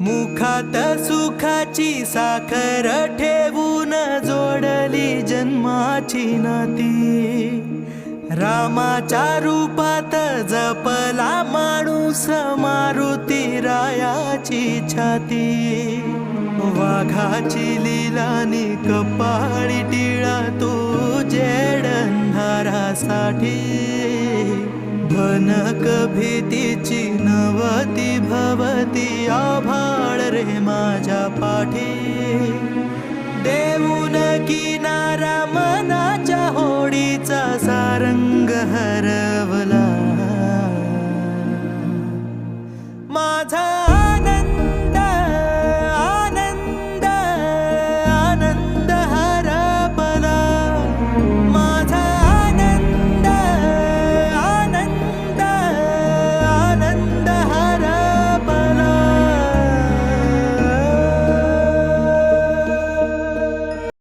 मुखात सुखाची साखर ठेवून जोडली जन्माची नाती। रामाच्या रूपात जपला माणूस मारुती रायाची छाती। वाघाची लीलानी कपाळी टिळा तू जेड अंधारासाठी। भनक भीतीची नवती भवती आभाळ रे माझ्या पाठी। देऊन किनारा मनाच्या होडीचा सारंग हर